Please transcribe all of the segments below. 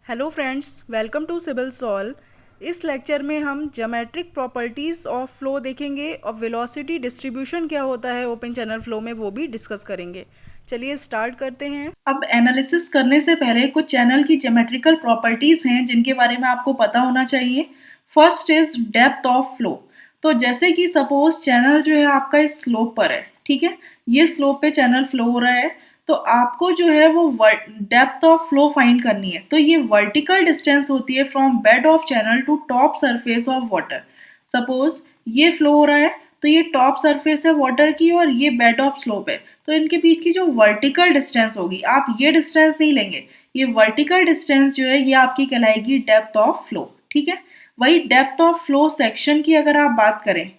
Hello friends, welcome to Civil Solve. इस lecture में हम ज्योमेट्रिक प्रॉपर्टीज़ ऑफ फ्लो देखेंगे और वेलोसिटी डिस्ट्रीब्यूशन क्या होता है ओपन चैनल फ्लो में वो भी डिस्कस करेंगे। चलिए स्टार्ट करते हैं। अब एनालिसिस करने से पहले कुछ चैनल की ज्योमेट्रिकल प्रॉपर्टीज़ हैं जिनके बारे में आपको पता होना चाहिए। First is depth of flow. तो जैसे कि सपोज चैनल जो है आपका इस स्लोप पर है, ठीक है, ये स्लोप पे चैनल फ्लो हो रहा है, तो आपको जो है वो डेप्थ ऑफ फ्लो फाइंड करनी है। तो ये वर्टिकल डिस्टेंस होती है from bed of channel to top surface of water. Suppose ये फ्लो हो रहा है, तो ये टॉप सरफेस है वाटर की और ये बेड ऑफ स्लोप है, तो इनके बीच की जो वर्टिकल डिस्टेंस होगी, आप ये डिस्टेंस नहीं लेंगे, ये वर्टिकल डिस्टेंस जो है ये आपकी कहलाएगी डेप्थ ऑफ फ्लो। ठीक है, वही डेप्थ ऑफ फ्लो सेक्शन की अगर आप बात करें,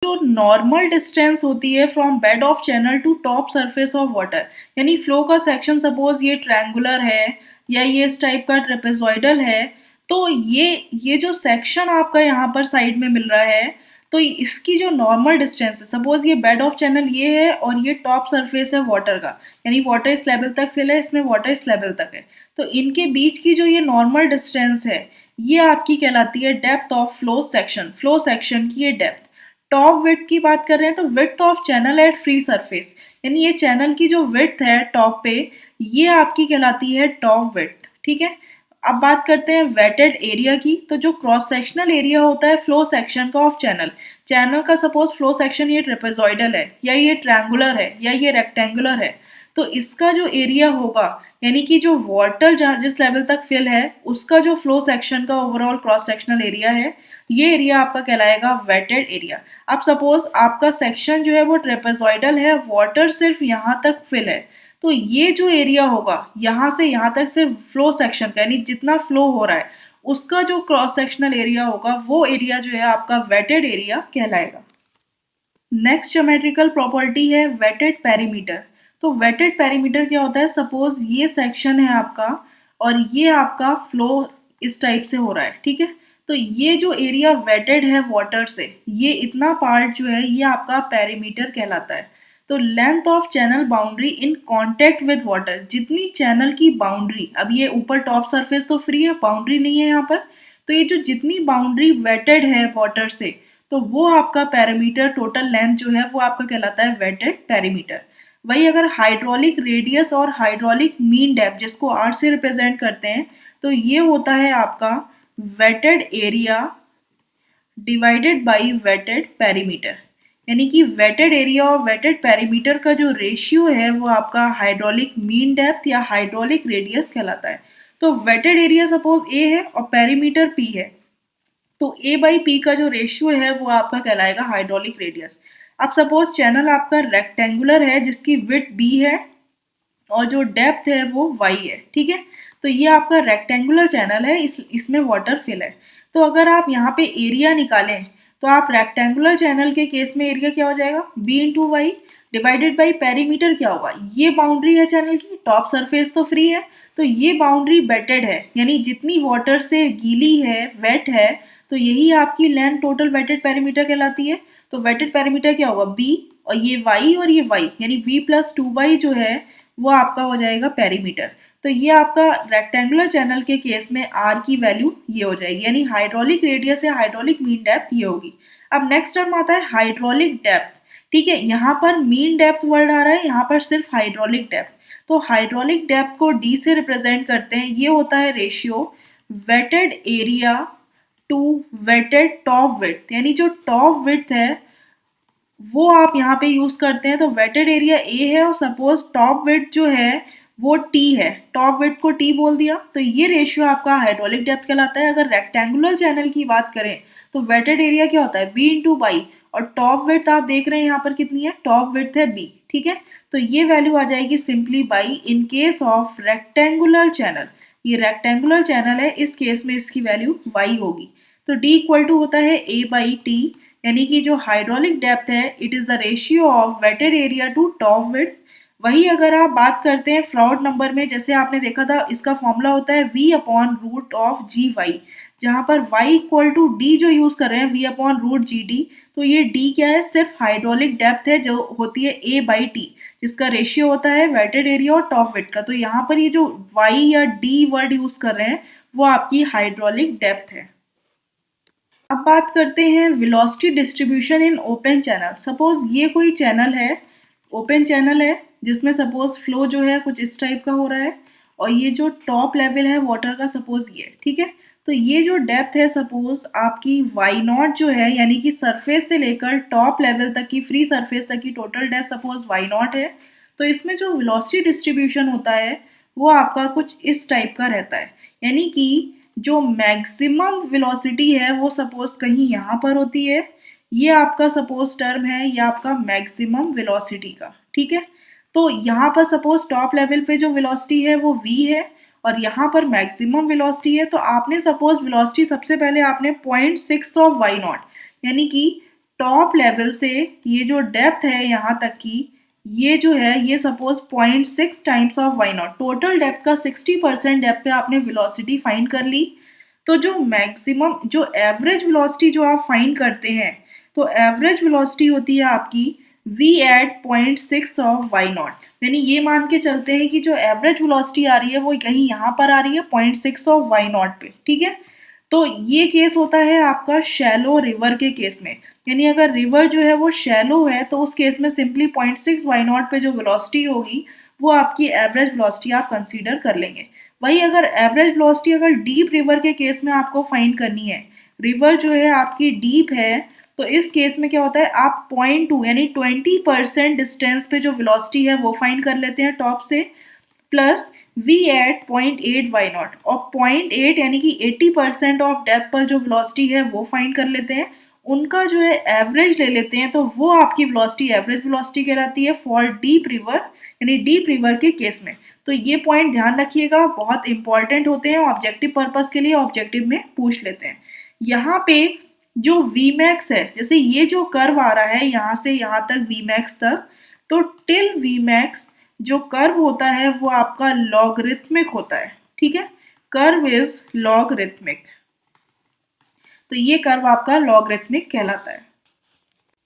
जो नॉर्मल डिस्टेंस होती है from bed of channel to top surface of water, यानी फ्लो का सेक्शन सपोज ये ट्रायंगुलर है या ये इस टाइप का ट्रेपेजॉइडल है, तो ये जो सेक्शन आपका यहाँ पर साइड में मिल रहा है, तो इसकी जो नॉर्मल डिस्टेंस है, सपोज ये बेड ऑफ चैनल ये है और ये टॉप सरफेस है वाटर का, यानी वाटर इस लेवल तक फिल है, इसमें वाटर इस लेवल तक है, तो इनके बीच की जो ये नॉर्मल डिस्टेंस है ये आपकी कहलाती है डेप्थ ऑफ फ्लो सेक्शन की ये डेप्थ। टॉप विड्थ की बात कर रहे हैं तो width of channel at free surface, यानी ये चैनल की जो विड्थ है टॉप पे, ये आपकी कहलाती है टॉप विड्थ। ठीक है, अब बात करते हैं वेटेड एरिया की। तो जो क्रॉस सेक्शनल एरिया होता है फ्लो सेक्शन का ऑफ चैनल, चैनल का सपोज फ्लो सेक्शन ये ट्रेपेजॉइडल है या ये ट्रायंगुलर है या ये रेक्टेंगुलर है, तो इसका जो एरिया होगा, यानी कि जो वाटर जहाँ जिस लेवल तक फिल है उसका जो फ्लो सेक्शन का ओवरऑल क्रॉस सेक्शनल एरिया है, ये एरिया आपका कहलाएगा वेटेड एरिया। अब सपोज आपका सेक्शन जो है वो ट्रेपेजॉइडल है, वाटर सिर्फ यहाँ तक फिल है, तो ये जो एरिया होगा यहाँ से यहाँ तक सिर्फ फ्लो सेक्शन का, यानी जितना फ्लो हो रहा है उसका जो क्रॉस सेक्शनल एरिया होगा वो एरिया जो है आपका वेटेड एरिया कहलाएगा। नेक्स्ट ज्योमेट्रिकल प्रॉपर्टी है वेटेड पेरीमीटर। तो वेटेड पेरीमीटर क्या होता है, सपोज ये सेक्शन है आपका और ये आपका फ्लो इस टाइप से हो रहा है, ठीक है, तो ये जो एरिया वेटेड है वाटर से, ये इतना पार्ट जो है ये आपका पेरीमीटर कहलाता है। तो length of channel boundary in contact with water, जितनी चैनल की बाउंड्री, अब ये ऊपर टॉप सरफेस तो फ्री है, बाउंड्री नहीं है यहाँ पर, तो ये जो जितनी बाउंड्री वेटेड है वाटर से, तो वो आपका पेरीमीटर टोटल लेंथ जो है वो आपका कहलाता है वेटेड पेरीमीटर। वही अगर हाइड्रोलिक रेडियस और हाइड्रोलिक मीन डेप्थ जिसको आर से रिप्रेजेंट करते हैं, तो ये होता है आपका wetted area divided by wetted perimeter, यानी कि वेटेड एरिया और वेटेड पेरीमीटर का जो रेशियो है वो आपका हाइड्रोलिक मीन डेप्थ या हाइड्रोलिक रेडियस कहलाता है। तो वेटेड एरिया सपोज ए है और पेरीमीटर पी है, तो ए बाई पी का जो रेशियो है वो आपका कहलाएगा हाइड्रोलिक रेडियस। अब सपोज चैनल आपका रेक्टेंगुलर है जिसकी विड्थ बी है और जो डेप्थ है वो वाई है, ठीक है, तो ये आपका रेक्टेंगुलर चैनल है, इसमें वाटर फिल है। तो अगर आप यहाँ पे एरिया निकालें तो आप रेक्टेंगुलर चैनल के केस में एरिया क्या हो जाएगा, b into y divided by perimeter क्या होगा, ये बाउंड्री है चैनल की, टॉप सरफेस तो फ्री है, तो ये बाउंड्री वेटेड है, यानी जितनी वाटर से गीली है वेट है, तो यही आपकी लेंथ टोटल वेटेड पेरीमीटर कहलाती है। तो वेटेड पेरीमीटर क्या होगा, बी और ये वाई यानी वी प्लस टू वाई जो है वो आपका हो जाएगा पेरीमीटर। तो ये आपका रेक्टेंगुलर चैनल के केस में आर की वैल्यू ये हो जाएगी, यानी हाइड्रोलिक रेडियस या हाइड्रोलिक मीन डेप्थ ये होगी। अब नेक्स्ट टर्म आता है हाइड्रोलिक डेप्थ। ठीक है, यहाँ पर मीन डेप्थ वर्ड आ रहा है, यहाँ पर सिर्फ हाइड्रोलिक डेप्थ। तो हाइड्रोलिक डेप्थ को डी से रिप्रेजेंट करते हैं, ये होता है ratio wetted area to wetted top width, यानी जो टॉप विड्थ है वो आप यहाँ पे यूज करते हैं, तो वेटेड एरिया ए है और सपोज टॉप विड्थ जो है वो टी है, टॉप विड्थ को टी बोल दिया, तो ये रेशियो आपका हाइड्रोलिक डेप्थ कहलाता है। अगर रेक्टेंगुलर चैनल की बात करें तो वेटेड एरिया क्या होता है, बी इंटू बाई, और टॉप विड्थ आप देख रहे हैं यहाँ पर कितनी है, टॉप विड्थ है बी, ठीक है, तो ये वैल्यू आ जाएगी simply by in case of rectangular channel, ये रेक्टेंगुलर चैनल है, इस केस में इसकी वैल्यू वाई होगी। तो डी इक्वल टू होता है ए बाई टी, यानी कि जो हाइड्रोलिक डेप्थ है it is the ratio of wetted area to top width. वही अगर आप बात करते हैं फ्रॉड नंबर में, जैसे आपने देखा था इसका फॉर्मूला होता है v upon root of g y, जहां पर y इक्वल टू डी जो यूज कर रहे हैं v upon root g d, तो ये d क्या है, सिर्फ हाइड्रोलिक डेप्थ है जो होती है a बाई टी, इसका रेशियो होता है वेटेड एरिया और टॉप वेट का। तो यहाँ पर ये जो वाई या डी वर्ड यूज कर रहे हैं वो आपकी हाइड्रोलिक डेप्थ है। अब बात करते हैं velocity distribution in open channel. Suppose ये कोई चैनल है, ओपन चैनल है, जिसमें सपोज फ्लो जो है कुछ इस टाइप का हो रहा है और ये जो टॉप लेवल है वाटर का सपोज ये, ठीक है। तो ये जो डेप्थ है सपोज आपकी वाई नॉट जो है, यानी कि सरफेस से लेकर टॉप लेवल तक की, फ्री सरफेस तक की total depth suppose y naught है। तो इसमें जो वेलोसिटी डिस्ट्रीब्यूशन होता है वो आपका कुछ इस टाइप का रहता है, यानी कि जो मैक्सिमम वेलोसिटी है वो सपोज कहीं यहाँ पर होती है, ये आपका सपोज टर्म है, ये आपका मैक्सिमम वेलोसिटी का, ठीक है। तो यहाँ पर सपोज टॉप लेवल पे जो वेलोसिटी है वो v है और यहाँ पर मैक्सिमम वेलोसिटी है। तो आपने सपोज वेलोसिटी सबसे पहले आपने 0.6 ऑफ वाई नॉट, यानी कि टॉप लेवल से ये जो डेप्थ है यहाँ तक की, ये जो है ये suppose 0.6 times of y naught, total depth का 60% डेप्थ पे आपने वेलोसिटी फाइंड कर ली। तो जो मैक्सिमम जो एवरेज वेलोसिटी जो आप फाइंड करते हैं, तो एवरेज वेलोसिटी होती है आपकी v at 0.6 of y naught, यानी ये मान के चलते हैं कि जो एवरेज वेलोसिटी आ रही है वो कहीं यहाँ पर आ रही है 0.6 ऑफ वाई नॉट पे, ठीक है। तो ये केस होता है आपका शैलो रिवर के केस में, यानी अगर रिवर जो है वो शैलो है तो उस केस में सिंपली 0.6 वाई नॉट पे जो वेलोसिटी होगी वो आपकी एवरेज वेलोसिटी आप कंसीडर कर लेंगे। वही अगर एवरेज वेलोसिटी अगर डीप रिवर के केस में आपको फाइंड करनी है, रिवर जो है आपकी डीप है, तो इस केस में क्या होता है आप 0.2 यानी 20% डिस्टेंस पे जो वेलोसिटी है वो फाइंड कर लेते हैं टॉप से, plus v at 0.8 y naught, और 0.8 यानी कि 80% ऑफ डेप्थ पर जो वेलोसिटी है वो फाइंड कर लेते हैं, उनका जो है एवरेज ले लेते हैं, तो वो आपकी वेलोसिटी एवरेज वेलोसिटी कहलाती है फॉर डीप रिवर, यानी डीप रिवर के केस में। तो ये पॉइंट ध्यान रखिएगा, बहुत इंपॉर्टेंट होते हैं ऑब्जेक्टिव पर्पस के लिए, ऑब्जेक्टिव में पूछ लेते हैं। यहाँ पे जो Vmax है, जैसे ये जो कर्व आ रहा है यहाँ से यहाँ तक Vmax तक, तो टिल Vmax जो कर्व होता है वो आपका लॉगरिथमिक होता है, ठीक है। कर्व इज लॉगरिथमिक, तो ये कर्व आपका लॉगरिथमिक कहलाता है।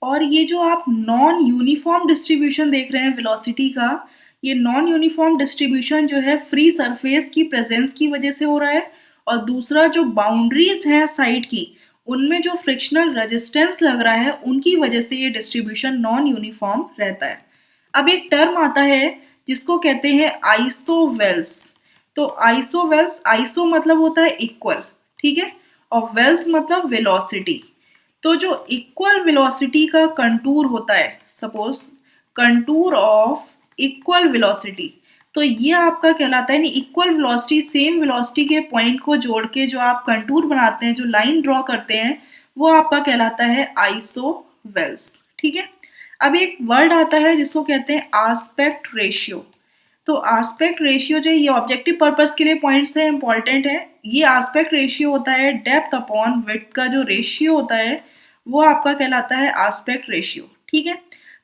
और ये जो आप नॉन यूनिफॉर्म डिस्ट्रीब्यूशन देख रहे हैं वेलोसिटी का, ये नॉन यूनिफॉर्म डिस्ट्रीब्यूशन जो है फ्री सरफेस की प्रेजेंस की वजह से हो रहा है, और दूसरा जो बाउंड्रीज हैं साइड की उनमें जो फ्रिक्शनल रेजिस्टेंस लग रहा है उनकी वजह से ये डिस्ट्रीब्यूशन नॉन यूनिफॉर्म रहता है। अब एक टर्म आता है जिसको कहते हैं आइसोवेल्स। तो आइसोवेल्स, आइसो मतलब होता है इक्वल, ठीक है, और वेल्स मतलब वेलोसिटी। तो जो इक्वल वेलोसिटी का कंटूर होता है, suppose contour of equal velocity, तो ये आपका कहलाता है, नहीं इक्वल वेलोसिटी सेम वेलोसिटी के पॉइंट को जोड़ के जो आप कंटूर बनाते हैं, जो लाइन ड्रॉ करते हैं, वो आपका कहलाता है आइसोवेल्स, ठीक है। अब एक वर्ड आता है जिसको कहते हैं आस्पेक्ट रेशियो। तो आस्पेक्ट रेशियो जो ये ऑब्जेक्टिव पर्पस के लिए पॉइंट्स है, इंपॉर्टेंट है। ये आस्पेक्ट रेशियो होता है डेप्थ अपॉन विड्थ का जो रेशियो होता है वो आपका कहलाता है आस्पेक्ट रेशियो, ठीक है।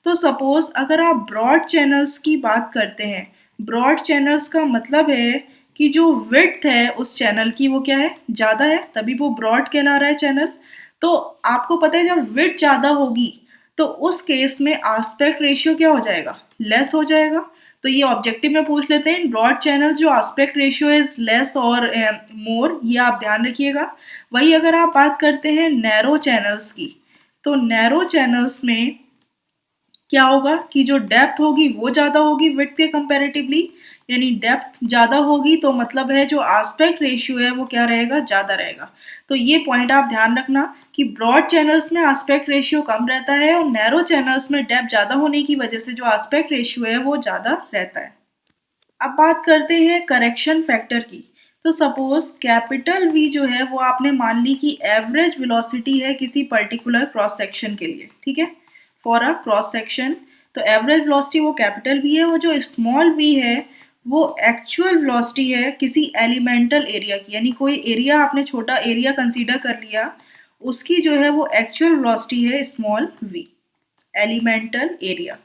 तो सपोज अगर आप ब्रॉड चैनल्स की बात करते हैं, ब्रॉड चैनल्स का मतलब है कि जो विड्थ है उस चैनल की वो क्या है, ज़्यादा है, तभी वो ब्रॉड कहला रहा है चैनल। तो आपको पता है जब विड्थ ज़्यादा होगी तो उस केस में आस्पेक्ट रेशियो क्या हो जाएगा, लेस हो जाएगा। तो ये ऑब्जेक्टिव में पूछ लेते हैं, इन ब्रॉड चैनल्स जो आस्पेक्ट रेशियो इज लेस और मोर, ये आप ध्यान रखिएगा। वही अगर आप बात करते हैं नैरो चैनल्स की, तो नैरो चैनल्स में क्या होगा कि जो डेप्थ होगी वो ज़्यादा होगी विड्थ के कंपैरेटिवली, यानी डेप्थ ज़्यादा होगी तो मतलब है जो आस्पेक्ट रेशियो है वो क्या रहेगा, ज़्यादा रहेगा। तो ये पॉइंट आप ध्यान रखना कि ब्रॉड चैनल्स में आस्पेक्ट रेशियो कम रहता है और नैरो चैनल्स में डेप्थ ज़्यादा होने की वजह से जो आस्पेक्ट रेशियो है वो ज़्यादा रहता है। अब बात करते हैं करेक्शन फैक्टर की। तो सपोज कैपिटल V जो है वो आपने मान ली कि एवरेज वेलोसिटी है किसी पर्टिकुलर क्रॉस सेक्शन के लिए, ठीक है, फॉर अ क्रॉस सेक्शन। तो एवरेज वेलोसिटी वो कैपिटल V है, वो जो स्मॉल v है वो एक्चुअल वेलोसिटी है किसी एलिमेंटल एरिया की, यानी कोई एरिया आपने छोटा एरिया कंसीडर कर लिया, उसकी जो है वो एक्चुअल वेलोसिटी है small v, elemental area.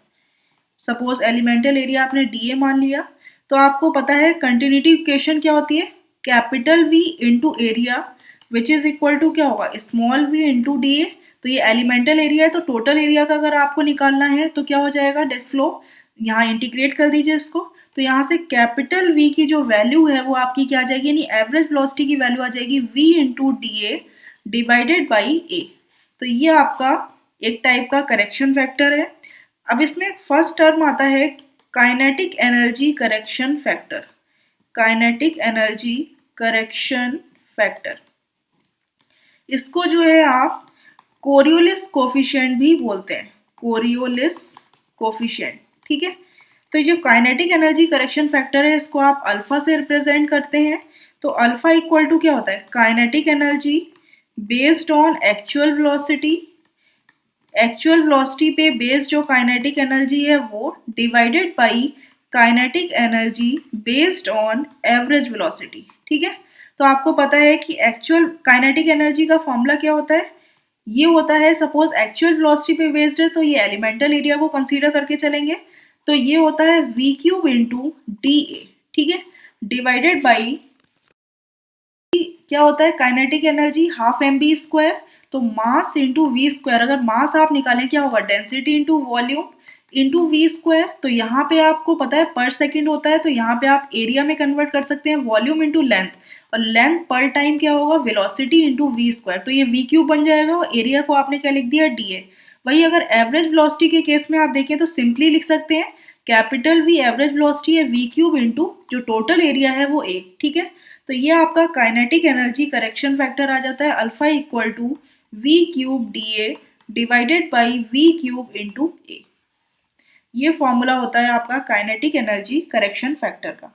Suppose elemental area आपने dA मान लिया, तो आपको पता है कंटिन्यूटी इक्वेशन क्या होती है, capital V into area which is equal to क्या होगा, स्मॉल v इंटू dA। तो ये एलिमेंटल एरिया है, तो टोटल एरिया का अगर आपको निकालना है तो क्या हो जाएगा, डेप्थ फ्लो यहाँ इंटीग्रेट कर दीजिए इसको, तो यहाँ से कैपिटल V की जो वैल्यू है वो आपकी क्या आ जाएगी, यानी एवरेज वेलोसिटी की वैल्यू आ जाएगी V into D A divided by A. तो ये आपका एक टाइप का करेक्शन फैक्टर है। अब इसमें फर्स्ट टर्म आता है kinetic energy correction factor. Kinetic energy correction factor, इसको जो है आप कोरियोलिस कोफिशिएंट भी बोलते हैं, कोरियोलिस कोफिशिएंट, ठीक है। तो ये जो काइनेटिक एनर्जी करेक्शन फैक्टर है इसको आप अल्फा से रिप्रेजेंट करते हैं। तो अल्फा इक्वल टू क्या होता है, kinetic energy based on actual velocity, actual velocity पे बेस्ड जो काइनेटिक एनर्जी है वो divided by kinetic energy based on average velocity, ठीक है। तो आपको पता है कि एक्चुअल काइनेटिक एनर्जी का फॉर्मूला क्या होता है, ये होता है, सपोज एक्चुअल वेलोसिटी पे बेस्ड है तो ये एलिमेंटल एरिया को कंसीडर करके चलेंगे, तो ये होता है v cube into D a, ठीक है, डिवाइडेड बाई क्या होता है kinetic energy half m v square, तो मास इंटू वी स्क्वायर, अगर मास आप निकालें क्या होगा, density into volume into v square. तो यहाँ पे आपको पता है पर सेकंड होता है, तो यहाँ पे आप एरिया में कन्वर्ट कर सकते हैं वॉल्यूम इंटू लेंथ, और लेंथ पर टाइम क्या होगा, वेलोसिटी इंटू वी स्क्वायर, तो ये वी क्यूब बन जाएगा और एरिया को आपने क्या लिख दिया, डी ए। वही अगर एवरेज वेलोसिटी के केस में आप देखें तो सिंपली लिख सकते हैं कैपिटल वी एवरेज वेलोसिटी है वी क्यूब इंटू जो टोटल एरिया है वो ए, ठीक है। तो ये आपका काइनेटिक एनर्जी करेक्शन फैक्टर आ जाता है alpha equal to V cube D A divided by V cube into A. ये फॉर्मूला होता है आपका काइनेटिक एनर्जी करेक्शन फैक्टर का।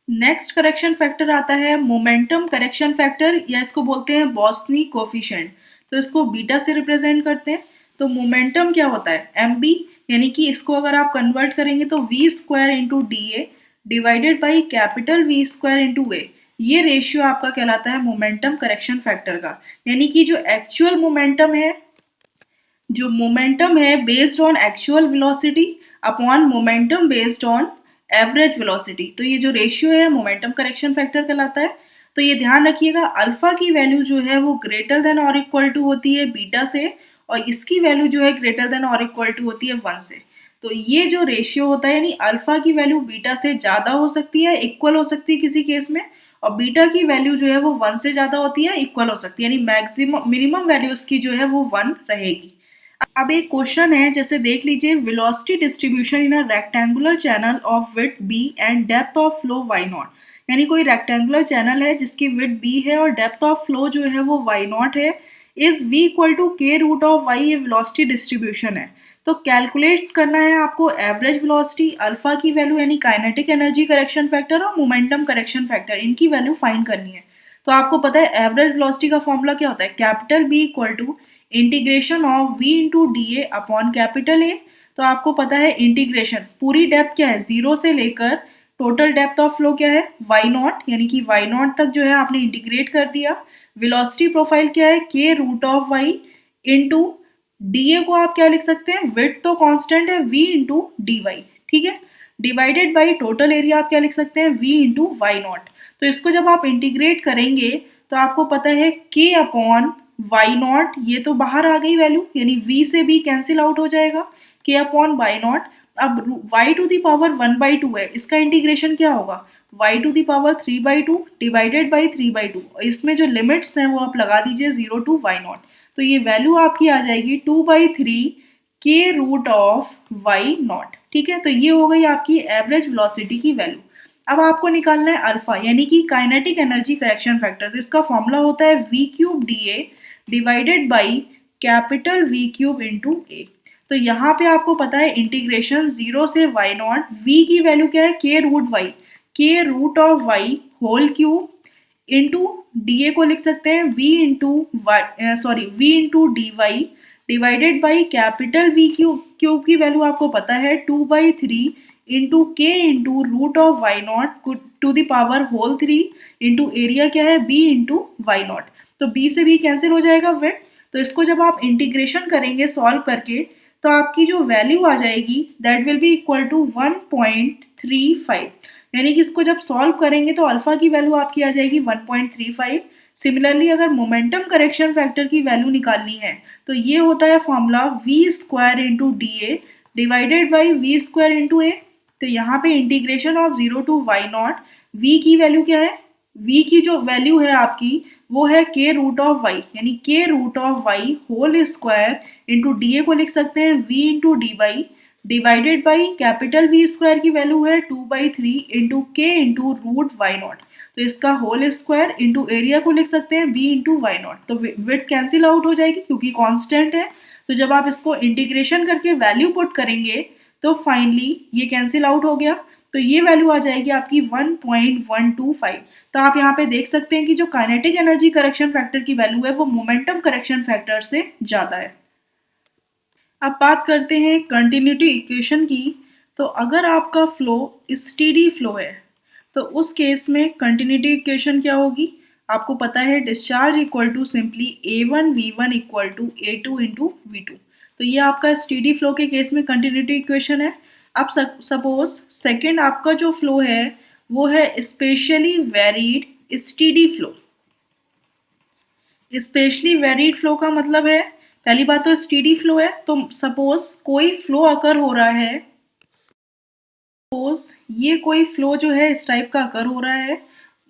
नेक्स्ट करेक्शन फैक्टर आता है मोमेंटम करेक्शन फैक्टर, या इसको बोलते हैं बॉस्नी कोफिशिएंट। तो इसको बीटा से रिप्रेजेंट करते हैं। तो मोमेंटम क्या होता है, एम बी, यानी कि इसको अगर आप कन्वर्ट करेंगे तो V square into D A divided by capital V square into A. ये रेशियो आपका कहलाता है मोमेंटम करेक्शन फैक्टर का, यानी कि जो एक्चुअल मोमेंटम है, जो मोमेंटम है based on actual velocity upon momentum based on average velocity, तो ये जो रेशियो है मोमेंटम करेक्शन फैक्टर कहलाता है। तो ये ध्यान रखिएगा अल्फा की वैल्यू जो है वो ग्रेटर देन और इक्वल टू होती है बीटा से, और इसकी वैल्यू जो है ग्रेटर देन और इक्वल टू होती है 1 से। तो ये जो रेशियो होता है, यानी अल्फा की वैल्यू बीटा से ज़्यादा हो सकती है, इक्वल हो सकती है किसी केस में, और बीटा की वैल्यू जो है वो 1 से ज़्यादा होती है, इक्वल हो सकती है, यानी मैक्सिमम मिनिमम वैल्यू उसकी जो है वो 1 रहेगी। अब एक क्वेश्चन है, जैसे देख लीजिए, velocity distribution in a rectangular channel of width b and depth of flow y not, यानी कोई रेक्टेंगुलर चैनल है जिसकी विड्थ b है और डेप्थ ऑफ फ्लो जो है वो y नॉट है, is v equal to k root of y, ये वेलोसिटी डिस्ट्रीब्यूशन है। तो कैलकुलेट करना है आपको एवरेज वेलोसिटी, अल्फा की वैल्यू यानी काइनेटिक एनर्जी करेक्शन फैक्टर और मोमेंटम करेक्शन फैक्टर, इनकी वैल्यू फाइंड करनी है। तो आपको पता है एवरेज वेलोसिटी का फॉर्मूला क्या होता है, capital B equal to integration of v into D a upon capital A. तो आपको पता है इंटीग्रेशन, पूरी डेप्थ क्या है, 0 से लेकर टोटल डेप्थ ऑफ फ्लो क्या है, y नॉट, यानी कि y नॉट तक जो है आपने इंटीग्रेट कर दिया। वेलोसिटी प्रोफाइल क्या है, k root of y into D A को आप क्या लिख सकते हैं, विड्थ तो कांस्टेंट है v इंटू डी वाई, ठीक है, डिवाइडेड बाई टोटल एरिया आप क्या लिख सकते हैं, v इंटू वाई नॉट। तो इसको जब आप इंटीग्रेट करेंगे तो आपको पता है k अपॉन वाई नॉट, ये तो बाहर आ गई वैल्यू, यानी v से b कैंसिल आउट हो जाएगा, k अपॉन वाई नॉट। अब y टू दी पावर 1/2 है, इसका इंटीग्रेशन क्या होगा, y to the power 3/2 divided by 3/2, इसमें जो लिमिट्स हैं वो आप लगा दीजिए 0 टू वाई नॉट। तो ये वैल्यू आपकी आ जाएगी 2/3 k root of y naught, ठीक है। तो ये हो गई आपकी एवरेज वेलोसिटी की वैल्यू। अब आपको निकालना है अल्फा, यानी कि काइनेटिक एनर्जी करेक्शन फैक्टर। तो इसका फॉर्मूला होता है v cube D A divided by capital V cube into A. तो यहाँ पे आपको पता है इंटीग्रेशन 0 से वाई नॉट, v की वैल्यू क्या है, k root Y, k root of Y whole cube into D A को लिख सकते हैं v into Y, sorry v into D Y divided by capital V cube की वैल्यू आपको पता है 2/3 into K into root of y naught to the power whole 3 into area क्या है b इंटू वाई नॉट। तो b से b cancel हो जाएगा विड्थ। तो इसको जब आप इंटीग्रेशन करेंगे सॉल्व करके तो आपकी जो वैल्यू आ जाएगी that will be equal to 1.35, यानी कि इसको जब सॉल्व करेंगे तो अल्फा की वैल्यू आपकी आ जाएगी 1.35। सिमिलरली अगर मोमेंटम करेक्शन फैक्टर की वैल्यू निकालनी है तो ये होता है formula v square into D A divided by V square into A. तो यहाँ पे integration of 0 to Y naught, V की वैल्यू क्या है, वी की जो वैल्यू है आपकी वो है के रूट ऑफ वाई, यानी k root of Y whole square into D A को लिख सकते हैं v into D Y, divided by capital V square की वैल्यू है 2/3 into K into root Y naught. तो इसका होल स्क्वायर इंटू एरिया को लिख सकते हैं v इंटू वाई नॉट। तो विड्थ कैंसिल आउट हो जाएगी क्योंकि कांस्टेंट है। तो जब आप इसको इंटीग्रेशन करके वैल्यू पुट करेंगे तो फाइनली ये कैंसिल आउट हो गया। तो ये वैल्यू आ जाएगी आपकी 1.125। तो आप यहाँ पे देख सकते हैं कि जो काइनेटिक एनर्जी करेक्शन फैक्टर की वैल्यू है वो मोमेंटम करेक्शन फैक्टर से ज़्यादा है। अब बात करते हैं कंटिन्यूटी इक्वेशन की। तो अगर आपका फ्लो स्टेडी फ्लो है तो उस केस में कंटिन्यूटी इक्वेशन क्या होगी, आपको पता है discharge equal to simply A1 V1 equal to A2 into V2। तो ये आपका स्टेडी फ्लो के केस में कंटिन्यूटी इक्वेशन है। अब सपोज सेकेंड आपका जो फ्लो है वो है spatially varied steady flow. Specially varied flow का मतलब है, पहली बात तो स्टेडी फ्लो है, तो सपोज कोई फ्लो अकर हो रहा है, सपोज ये कोई फ्लो जो है इस टाइप का अकर हो रहा है,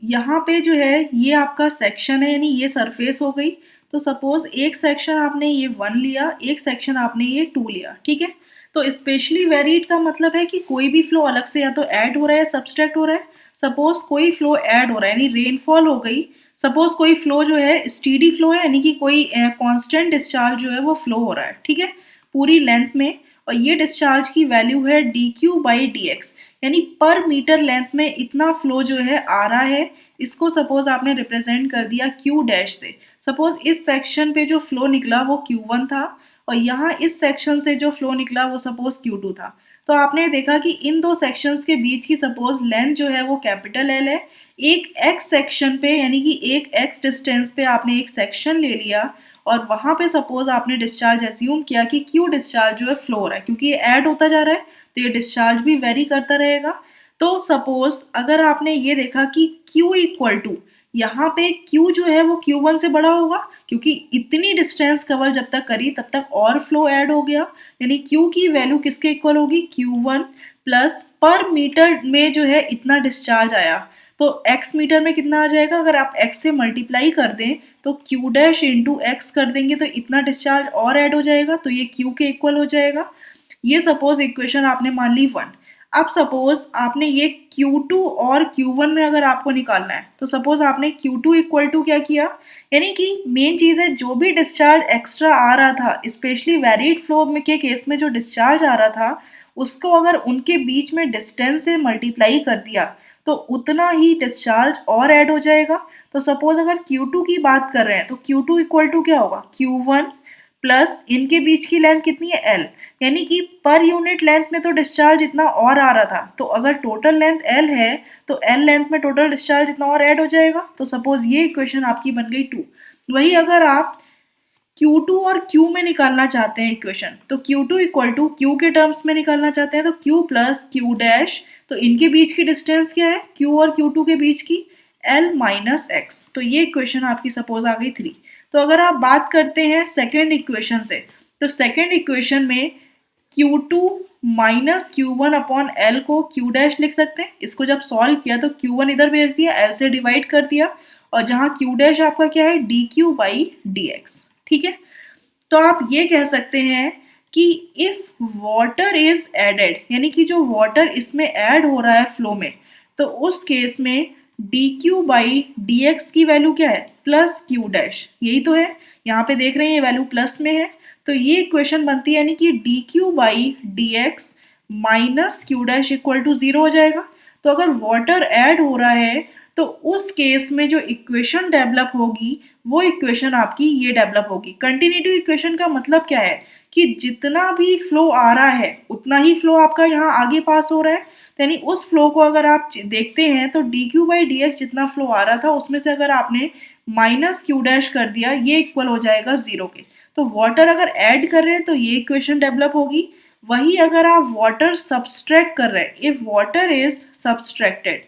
यहाँ पे जो है ये आपका सेक्शन है यानी ये सरफेस हो गई। तो सपोज एक सेक्शन आपने ये 1 लिया, एक सेक्शन आपने ये 2 लिया, ठीक है। तो स्पेशली वेरीड का मतलब है कि कोई भी फ्लो अलग से या तो ऐड हो रहा है सब्सट्रैक्ट हो रहा है। सपोज कोई फ्लो ऐड हो रहा है यानी रेनफॉल हो गई। सपोज कोई फ्लो जो है स्टीडी फ्लो है यानी कि कोई कांस्टेंट डिस्चार्ज जो है वो फ्लो हो रहा है, ठीक है, पूरी लेंथ में। और ये डिस्चार्ज की वैल्यू है dq/dx, यानी पर मीटर लेंथ में इतना फ्लो जो है आ रहा है। इसको सपोज आपने रिप्रेजेंट कर दिया q डैश से। सपोज इस सेक्शन पे जो फ्लो निकला वो q1 था और यहाँ इस सेक्शन से जो फ्लो निकला वो सपोज q2 था। तो आपने देखा कि इन दो सेक्शंस के बीच की सपोज लेंथ जो है वो कैपिटल L है। एक x सेक्शन पे यानी कि एक x डिस्टेंस पे आपने एक सेक्शन ले लिया और वहाँ पे सपोज आपने डिस्चार्ज एज्यूम किया कि Q डिस्चार्ज जो है फ्लो हो रहा है, क्योंकि ये ऐड होता जा रहा है तो ये डिस्चार्ज भी वेरी करता रहेगा। तो सपोज अगर आपने ये देखा कि Q इक्वल टू, यहाँ पे Q जो है वो Q1 से बड़ा होगा क्योंकि इतनी डिस्टेंस कवर जब तक करी तब तक और फ्लो ऐड हो गया, यानी Q की वैल्यू किसके इक्वल होगी, Q1 प्लस पर मीटर में जो है इतना डिस्चार्ज आया। तो x मीटर में कितना आ जाएगा, अगर आप x से मल्टीप्लाई कर दें तो q डैश इंटू एक्स कर देंगे तो इतना डिस्चार्ज और ऐड हो जाएगा, तो ये q के इक्वल हो जाएगा। ये सपोज इक्वेशन आपने मान ली 1। अब सपोज आपने ये Q2 और Q1 में अगर आपको निकालना है तो सपोज आपने Q2 इक्वल टू क्या किया, यानी कि मेन चीज़ है जो भी डिस्चार्ज एक्स्ट्रा आ रहा था स्पेशली वेरीड फ्लो में के केस में जो डिस्चार्ज आ रहा था उसको अगर उनके बीच में डिस्टेंस से मल्टीप्लाई कर दिया तो उतना ही डिस्चार्ज और ऐड हो जाएगा। तो सपोज अगर Q2 की बात कर रहे हैं तो Q2 इक्वल टू क्या होगा, Q1 प्लस इनके बीच की लेंथ कितनी है L, यानी कि पर यूनिट लेंथ में तो डिस्चार्ज इतना और आ रहा था, तो अगर टोटल लेंथ L है तो L लेंथ में टोटल डिस्चार्ज इतना और ऐड हो जाएगा। तो सपोज ये इक्वेशन आपकी बन गई 2। वही अगर आप Q2 और Q में निकालना चाहते हैं इक्वेशन, तो Q2 इक्वल टू Q के टर्म्स में निकालना चाहते हैं तो Q प्लस Q डैश, तो इनके बीच की डिस्टेंस क्या है, Q और Q2 के बीच की, L माइनस एक्स। तो ये इक्वेशन आपकी सपोज आ गई 3। तो अगर आप बात करते हैं सेकेंड इक्वेशन से, तो सेकेंड इक्वेशन में Q2 minus Q1 upon L को Q डैश लिख सकते हैं। इसको जब सॉल्व किया तो Q1 इधर भेज दिया, L से डिवाइड कर दिया और जहाँ Q डैश आपका क्या है dq/dx, ठीक है। तो आप ये कह सकते हैं कि इफ वाटर इज एडेड, यानी कि जो वाटर इसमें ऐड हो रहा है फ्लो में, तो उस केस में dq/dx की वैल्यू क्या है, प्लस q डैश, यही तो है, यहाँ पे देख रहे हैं ये वैल्यू प्लस में है। तो ये इक्वेशन बनती है यानी कि dq/dx minus q dash equal to 0 हो जाएगा। तो अगर वाटर ऐड हो रहा है तो उस केस में जो इक्वेशन डेवलप होगी वो इक्वेशन आपकी ये डेवलप होगी। कंटिन्यूटी इक्वेशन का मतलब क्या है कि जितना भी फ्लो आ रहा है उतना ही फ्लो आपका यहाँ आगे पास हो रहा है, यानी उस फ्लो को अगर आप देखते हैं तो dq/dx जितना फ्लो आ रहा था उसमें से अगर आपने माइनस q डैश कर दिया ये इक्वल हो जाएगा 0 के। तो वाटर अगर ऐड कर रहे हैं तो ये इक्वेशन डेवलप होगी। वही अगर आप वाटर सब्सट्रैक्ट कर रहे हैं, इफ वाटर इज सब्सट्रैक्टेड,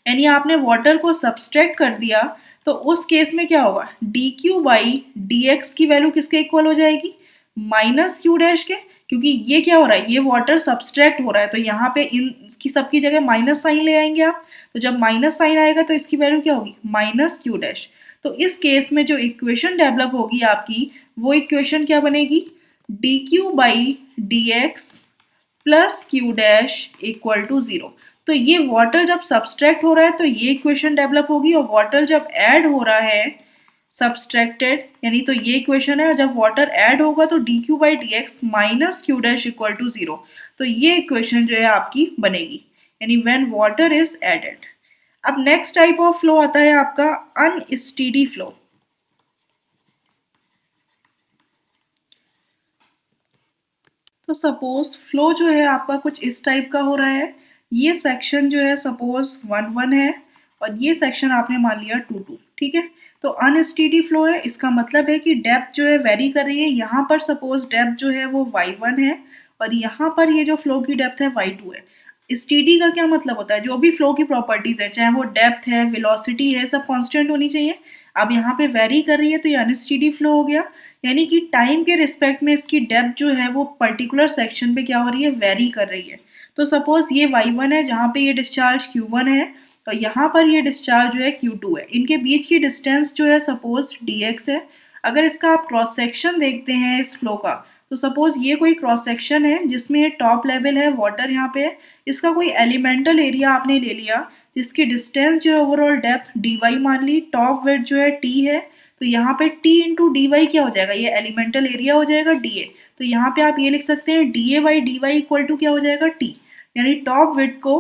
यानी आपने वाटर को सब्सट्रैक्ट कर दिया तो उस केस में क्या होगा, dq/dx की वैल्यू किसके इक्वल हो जाएगी, माइनस q डैश के, क्योंकि ये क्या हो रहा है, ये वाटर सब्सट्रैक्ट हो रहा है, तो यहाँ पे इन की सबकी जगह माइनस साइन ले आएंगे आप। तो जब माइनस साइन आएगा तो इसकी वैल्यू क्या होगी, माइनस क्यू डैश। तो इस केस में जो इक्वेशन डेवलप होगी आपकी, वो इक्वेशन क्या बनेगी, d q by d x plus q dash equal to zero. तो ये वाटर जब सब्सट्रैक्ट हो रहा है तो ये इक्वेशन डेवलप होगी, और वाटर जब ऐड हो रहा है सब्सट्रैक्टेड, यानी तो ये इक्वेशन है, जब वाटर ऐड होगा तो d q by d x minus q dash equal to zero. तो ये इक्वेशन जो है आपकी बनेगी, यानी व्हेन वाटर इज एडेड। अब नेक्स्ट टाइप ऑफ फ्लो आता है आपका अनस्टेडी फ्लो। तो सपोज फ्लो जो है आपका कुछ इस टाइप का हो रहा है, ये सेक्शन जो है सपोज 1 1 है, और ये सेक्शन आपने मान लिया 2 2, ठीक है। तो अनस्टेडी फ्लो है, इसका मतलब है कि डेप्थ जो है वेरी कर रही है। यहाँ पर सपोज डेप्थ जो है वो y1 है, और यहाँ पर ये जो फ्लो की डेप्थ है y2 है। स्टेडी का क्या मतलब होता है, जो भी फ्लो की प्रॉपर्टीज है, चाहे वो डेप्थ है, वेलोसिटी है, सब कांस्टेंट होनी चाहिए। अब यहाँ पे वेरी कर रही है तो ये अनस्टेडी फ्लो हो गया, यानी कि टाइम के रिस्पेक्ट में इसकी डेप्थ जो है वो पर्टिकुलर सेक्शन पे क्या हो रही है, वेरी कर रही है। तो सपोज ये y1 है, जहाँ पे ये डिस्चार्ज q1 है, और यहाँ पर ये डिस्चार्ज जो है q2 है। इनके बीच की डिस्टेंस जो है सपोज dx है। अगर इसका आप क्रॉस सेक्शन देखते हैं इस फ्लो का, तो सपोज ये कोई क्रॉस सेक्शन है जिसमें ये टॉप लेवल है, वाटर यहाँ पे है, इसका कोई एलिमेंटल एरिया आपने ले लिया, जिसकी डिस्टेंस जो है ओवरऑल डेप्थ dy मान ली, टॉप वेट जो है t है, तो यहाँ पे t इंटू डी वाई क्या हो जाएगा, ये एलिमेंटल एरिया हो जाएगा dA। तो यहाँ पे आप ये लिख सकते हैं dA by d y equal to क्या हो जाएगा, t। यानी टॉप विड्थ को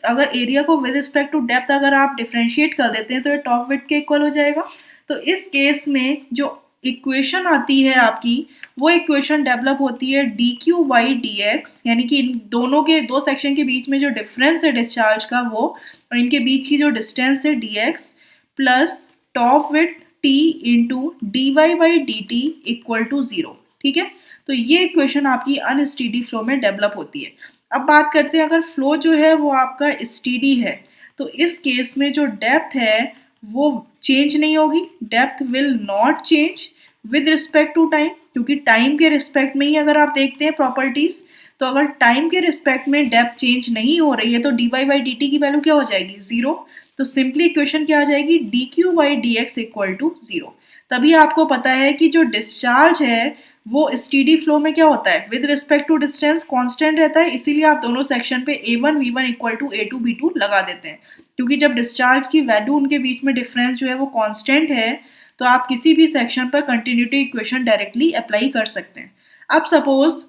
अगर एरिया को विद रिस्पेक्ट टू डेप्थ अगर आप डिफ्रेंशिएट कर देते हैं तो ये टॉप विड्थ के इक्वल हो जाएगा। तो इस केस में जो इक्वेशन आती है आपकी, वो इक्वेशन डेवलप होती है D q by d x, यानी कि इन दोनों के दो सेक्शन के बीच में जो डिफरेंस है डिस्चार्ज का वो, और इनके बीच की जो डिस्टेंस है d x plus top width t into D y by d t equal to zero, ठीक है। तो ये इक्वेशन आपकी अनस्टेडी फ्लो में डेवलप होती है। अब बात करते हैं अगर फ्लो जो है वो आपका स्टेडी है, तो इस केस में जो डेप्थ है वो चेंज नहीं होगी, depth will not change with respect to time, क्योंकि टाइम के रिस्पेक्ट में ही अगर आप देखते हैं प्रॉपर्टीज, तो अगर टाइम के रिस्पेक्ट में डेप्थ चेंज नहीं हो रही है तो d y by d t की वैल्यू क्या हो जाएगी, जीरो। तो सिंपली इक्वेशन क्या आ जाएगी, d q by d x equal to zero. तभी आपको पता है कि जो डिस्चार्ज है वो स्टेडी फ्लो में क्या होता है, with respect to distance constant रहता है, इसीलिए आप दोनों सेक्शन पे a1 v1 equal to a2 b2 लगा देते हैं, क्योंकि जब डिस्चार्ज की वैल्यू उनके बीच में डिफरेंस जो है वो कांस्टेंट है, तो आप किसी भी सेक्शन पर कंटिन्यूटी इक्वेशन डायरेक्टली अप्लाई कर सकते हैं। अब सपोज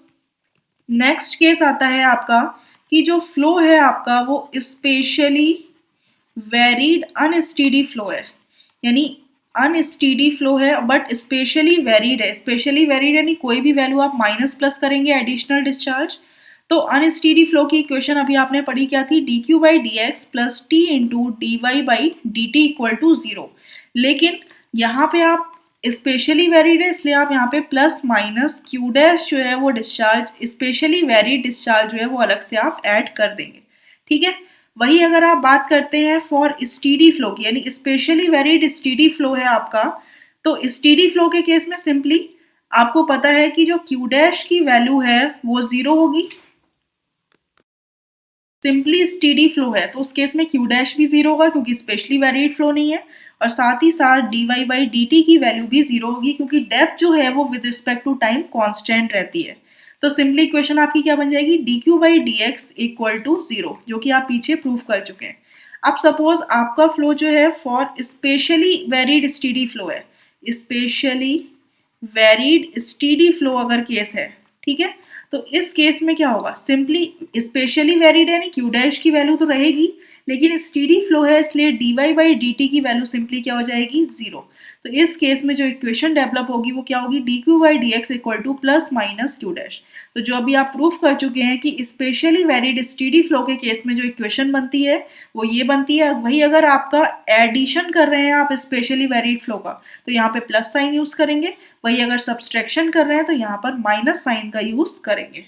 नेक्स्ट केस आता है आपका कि जो फ्लो है आपका वो स्पेशली वेरीड अनस्टेडी फ्लो है, यानी अनस्टेडी फ्लो है बट स्पेशली वेरीड है। स्पेशली वेरीड यानी कोई भी वैल्यू आप माइनस प्लस करेंगे एडिशनल डिस्चार्ज। तो अनस्टेडी फ्लो की इक्वेशन अभी आपने पढ़ी क्या थी, d q by d x plus t into D y by d t equal to zero. लेकिन यहाँ पे आप स्पेशली वेरीड है, इसलिए आप यहाँ पे प्लस माइनस क्यू डैश जो है वो डिस्चार्ज, स्पेशली वेरीड डिस्चार्ज जो है वो अलग से आप ऐड कर देंगे, ठीक है। वही अगर आप बात करते हैं फॉर स्टेडी फ्लो की, यानी स्पेशली वेरीड स्टेडी फ्लो है आपका, तो स्टेडी फ्लो के केस में सिंपली आपको पता है कि जो क्यू डैश की वैल्यू है वो जीरो होगी, सिंपली स्टेडी फ्लो है तो उस केस में क्यू डैश भी जीरो होगा क्योंकि स्पेशली वेरीड फ्लो नहीं है, और साथ ही साथ d y by d t की वैल्यू भी जीरो होगी क्योंकि डेप्थ जो है वो with respect to time constant रहती है। तो सिंपली इक्वेशन आपकी क्या बन जाएगी, d q by d x equal to zero, जो कि आप पीछे प्रूव कर चुके हैं। अब सपोज आपका फ्लो जो है for spatially varied steady flow है, स्पेशली वेरीड स्टेडी फ्लो अगर केस है, ठीक है। तो इस केस में क्या होगा, सिंपली स्पेशली वेरीड यानी क्यू डैश की वैल्यू तो रहेगी, लेकिन स्टेडी फ्लो है इसलिए d y by d t की वैल्यू सिंपली क्या हो जाएगी, जीरो। तो इस केस में जो इक्वेशन डेवलप होगी वो क्या होगी, D q by d x equal two plus minus q dash. तो जो अभी आप प्रूफ कर चुके हैं कि स्पेशली वेरीड स्टेडी फ्लो के केस में जो इक्वेशन बनती है वो ये बनती है। वही अगर आपका एडिशन कर रहे हैं आप स्पेशली वेरीड फ्लो का, तो यहाँ पे प्लस साइन यूज करेंगे, वही अगर सब्सट्रैक्शन कर रहे हैं तो यहाँ पर माइनस साइन का यूज करेंगे।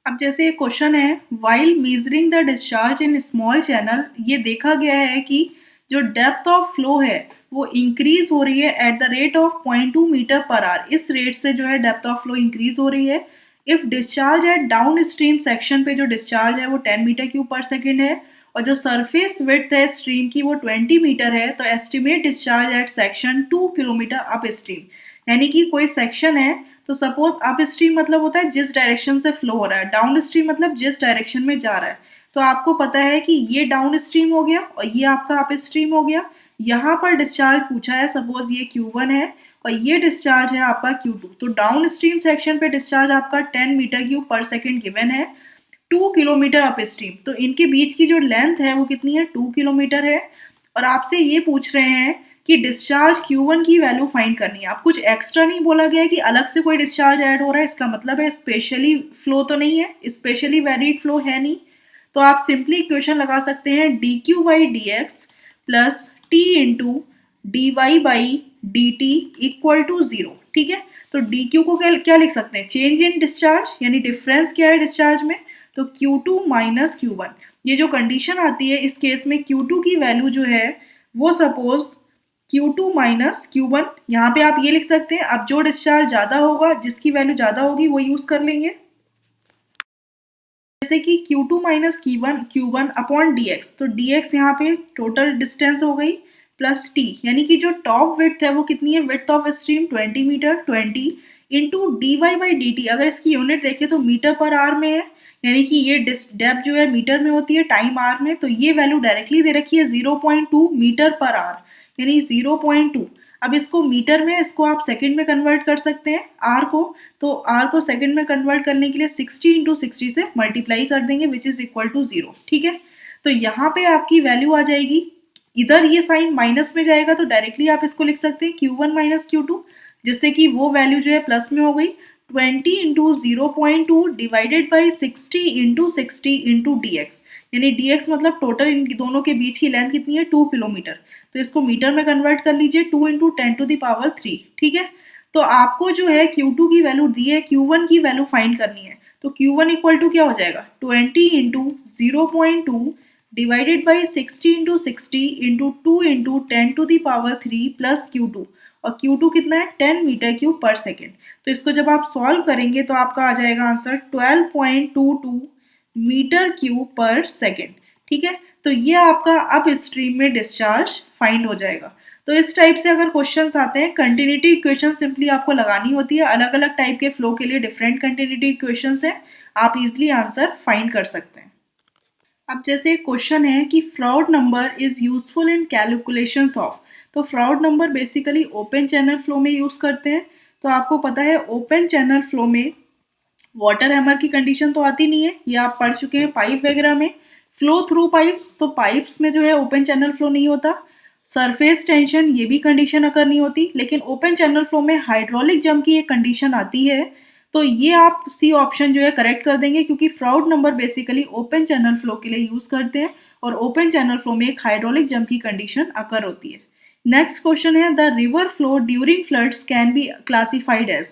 अब जैसे क्वेश्चन है, while measuring the discharge in small channel, ये देखा गया है कि जो डेप्थ ऑफ फ्लो है वो इंक्रीज हो रही है at the rate of 0.2 metre per hour. इस रेट से जो है डेप्थ ऑफ फ्लो इंक्रीज हो रही है। If discharge eight down stream section पे जो डिस्चार्ज है वो 10 मीटर क्यूब पर सेकेंड है और जो सरफेस विड्थ है स्ट्रीम की वो 20 मीटर है, तो estimate discharge eight section 2 kilometre up stream. यानी कि कोई सेक्शन है तो सपोज अप स्ट्रीम मतलब होता है जिस डायरेक्शन से फ्लो हो रहा है, डाउन स्ट्रीम मतलब जिस डायरेक्शन में जा रहा है। तो आपको पता है कि ये डाउन स्ट्रीम हो गया और ये आपका अप स्ट्रीम हो गया। यहाँ पर डिस्चार्ज पूछा है, सपोज ये Q1 है और ये डिस्चार्ज है आपका Q2। तो डाउन स्ट्रीम सेक्शन पे डिस्चार्ज आपका 10 मीटर क्यूब पर सेकेंड गिवन है, 2 किलोमीटर अप स्ट्रीम। तो इनके बीच की जो लेंथ है वो कितनी है, 2 किलोमीटर है। और आपसे ये पूछ रहे हैं कि डिस्चार्ज Q1 की वैल्यू फाइंड करनी है। आप कुछ एक्स्ट्रा नहीं बोला गया है कि अलग से कोई डिस्चार्ज ऐड हो रहा है, इसका मतलब है स्पेशली फ्लो तो नहीं है, स्पेशली वेरिड फ्लो है नहीं। तो आप सिंपली इक्वेशन लगा सकते हैं dq by d x plus t into D y by d t equal to 0। ठीक है, तो dq को क्या लिख सकते हैं, चेंज इन डिस्चार्ज, यानी डिफरेंस क्या है डिस्चार्ज में, तो Q2 माइनस Q1। ये जो कंडीशन आती है इस केस में Q2 की वैल्यू जो है वो सपोज Q2 माइनस Q1, यहाँ पे आप ये लिख सकते हैं। अब जो डिस्चार्ज ज़्यादा होगा, जिसकी वैल्यू ज़्यादा होगी वो यूज़ कर लेंगे, जैसे कि Q2 minus Q1 upon dx। तो dx यहाँ पे टोटल डिस्टेंस हो गई प्लस t, यानी कि जो टॉप विड्थ है वो कितनी है, width of stream 20 metre, 20 into D y by d t. अगर इसकी यूनिट देखें तो मीटर पर आवर में है, यानी कि ये डेप्थ जो है मीटर में होती है, टाइम आवर में। तो ये वैल्यू डायरेक्टली दे रखी है 0.2 मीटर पर आवर, यानी 0.2। अब इसको मीटर में, इसको आप सेकंड में कन्वर्ट कर सकते हैं आर को। तो आर को सेकंड में कन्वर्ट करने के लिए 60 इंटू 60 से मल्टीप्लाई कर देंगे विच इज इक्वल टू 0। ठीक है, तो यहाँ पे आपकी वैल्यू आ जाएगी, इधर ये साइन माइनस में जाएगा तो डायरेक्टली आप इसको लिख सकते हैं Q1 माइनस Q2, जिससे कि वो वैल्यू जो है प्लस में हो गई। 20 इंटू 0.2 divided by 60 into 60 into D x, यानी डी एक्स मतलब टोटल इन दोनों के बीच की लेंथ कितनी है, 2 किलोमीटर। तो इसको मीटर में कन्वर्ट कर लीजिए, 2 इंटू 10 टू द पावर 3। ठीक है, तो आपको जो है Q2 की वैल्यू दी है, Q1 की वैल्यू फाइंड करनी है। तो Q1 इक्वल टू क्या हो जाएगा, 20 इंटू 0.2 divided by 60 into 60 into 2 into 10 to the power 3 plus Q2। और Q2 कितना है, 10 मीटर क्यूब पर सेकेंड। तो इसको जब आप सॉल्व करेंगे तो आपका आ जाएगा आंसर 12.22 मीटर क्यूब पर सेकेंड। ठीक है, तो ये आपका अप स्ट्रीम में डिस्चार्ज फाइंड हो जाएगा। तो इस टाइप से अगर क्वेश्चंस आते हैं, कंटिन्यूटी इक्वेशन सिंपली आपको लगानी होती है। अलग अलग टाइप के फ्लो के लिए डिफरेंट कंटिन्यूटी इक्वेशंस हैं, आप इजिली आंसर फाइंड कर सकते हैं। अब जैसे एक क्वेश्चन है कि Froude number is useful in calculations of. तो Froude number basically open channel flow में यूज करते हैं। तो आपको पता है ओपन चैनल फ्लो में वाटर हैमर की कंडीशन तो आती नहीं है, ये आप पढ़ चुके हैं पाइप वगैरह में। फ्लो थ्रू पाइप्स, तो पाइप्स में जो है ओपन चैनल फ्लो नहीं होता। सरफेस टेंशन, ये भी कंडीशन अगर नहीं होती। लेकिन ओपन चैनल फ्लो में हाइड्रोलिक जंप की एक कंडीशन आती है। तो ये आप सी ऑप्शन जो है करेक्ट कर देंगे, क्योंकि fraud number basically open channel flow के लिए यूज करते हैं और ओपन चैनल फ्लो में एक हाइड्रोलिक जंप की कंडीशन अकर होती है। नेक्स्ट क्वेश्चन है the river flow during floods can be classified as.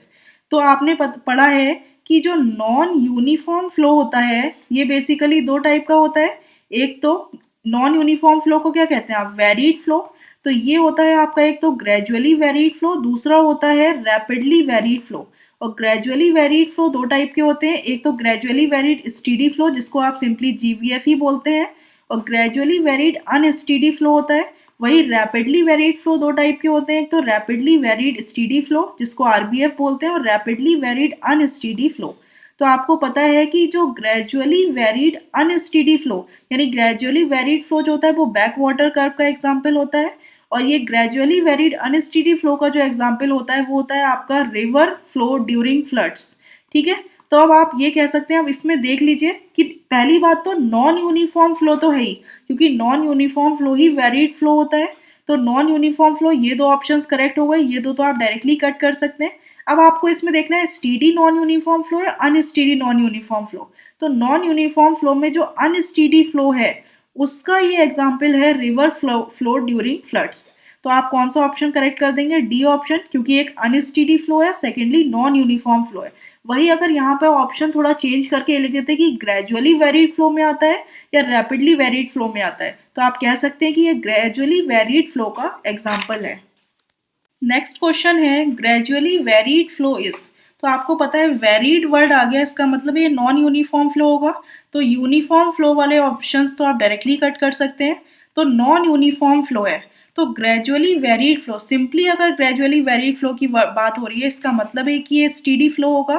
तो आपने पढ़ा है कि जो नॉन यूनिफॉर्म फ्लो होता है ये बेसिकली दो टाइप का होता है। एक तो नॉन यूनिफॉर्म फ्लो को क्या कहते हैं आप, वेरीड फ्लो। तो ये होता है आपका एक तो ग्रेजुअली वेरीड फ्लो, दूसरा होता है रैपिडली वेरीड फ्लो। और ग्रेजुअली वेरीड फ्लो दो टाइप के होते हैं, एक तो ग्रेजुअली वेरीड स्टीडी फ्लो जिसको आप सिंपली GVF ही बोलते हैं, और ग्रेजुअली वेरीड अनस्टीडी फ्लो होता है। वही रैपिडली वेरीड फ्लो दो टाइप के होते हैं, एक तो रैपिडली वेरीड स्टीडी फ्लो जिसको RBF बोलते हैं, और रैपिडली वेरीड अनस्टीडी फ्लो। तो आपको पता है कि जो ग्रेजुअली वेरीड अनस्टीडी फ्लो, यानी ग्रेजुअली वेरीड फ्लो जो होता है वो बैक वाटर कर्व का एग्जाम्पल होता है, और ये ग्रेजुअली वेरीड अनस्टीडी फ्लो का जो एग्जाम्पल होता है वो होता है आपका रिवर फ्लो ड्यूरिंग फ्लड्स। ठीक है, तो अब आप ये कह सकते हैं, अब इसमें देख लीजिए कि पहली बात तो नॉन यूनिफॉर्म फ्लो तो है ही, क्योंकि नॉन यूनिफॉर्म फ्लो ही वेरीड फ्लो होता है। तो नॉन यूनिफॉर्म फ्लो, ये दो ऑप्शंस करेक्ट हो गए, ये दो तो आप डायरेक्टली कट कर सकते हैं। अब आपको इसमें देखना है स्टीडी नॉन यूनिफॉर्म फ्लो है अनस्टीडी नॉन यूनिफॉर्म फ्लो। तो नॉन यूनिफॉर्म फ्लो में जो अनस्टीडी फ्लो है उसका ये एग्जाम्पल है रिवर फ्लो ड्यूरिंग फ्लड्स। तो आप कौन सा ऑप्शन करेक्ट कर देंगे? डी ऑप्शन, क्योंकि एक अनस्टेडी फ्लो है, सेकेंडली नॉन यूनिफॉर्म फ्लो है। वही अगर यहाँ पे ऑप्शन थोड़ा चेंज करके लिख देते कि ग्रेजुअली वेरिड फ्लो में आता है या रैपिडली वेरिड फ्लो में आता है, तो आप कह सकते हैं कि ये ग्रेजुअली वेरिड फ्लो का एग्जाम्पल है। नेक्स्ट क्वेश्चन है ग्रेजुअली वेरिड फ्लो इज। तो आपको पता है वेरिड वर्ड आ गया, इसका मतलब ये नॉन यूनिफॉर्म फ्लो होगा। तो यूनिफॉर्म फ्लो वाले ऑप्शंस तो आप डायरेक्टली कट कर सकते हैं। तो नॉन यूनिफॉर्म फ्लो है, तो ग्रेजुअली वेरिड फ्लो, सिंपली अगर ग्रेजुअली वेरिड फ्लो की बात हो रही है, इसका मतलब है कि ये स्टीडी फ्लो होगा।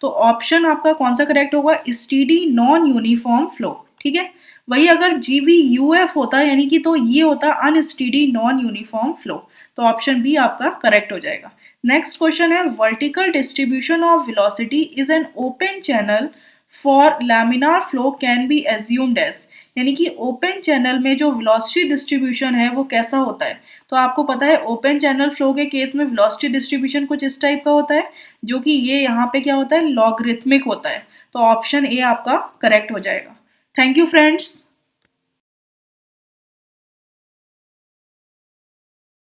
तो ऑप्शन आपका कौन सा करेक्ट होगा? Steady non uniform flow. ठीक है। वही अगर GVUF होता यानी कि, तो ये होता अनस्टेडी नॉन यूनिफॉर्म फ्लो। तो ऑप्शन बी आपका करेक्ट हो जाएगा। नेक्स्ट क्वेश्चन है vertical distribution of velocity is an open channel for laminar flow can be assumed as. यानी कि ओपन चैनल में जो वेलोसिटी डिस्ट्रीब्यूशन है वो कैसा होता है? तो आपको पता है ओपन चैनल फ्लो के केस में वेलोसिटी डिस्ट्रीब्यूशन कुछ इस टाइप का होता है, जो कि ये यहाँ पे क्या होता है? लॉगरिथमिक होता है। तो ऑप्शन ए आपका करेक्ट हो जाएगा। Thank you friends.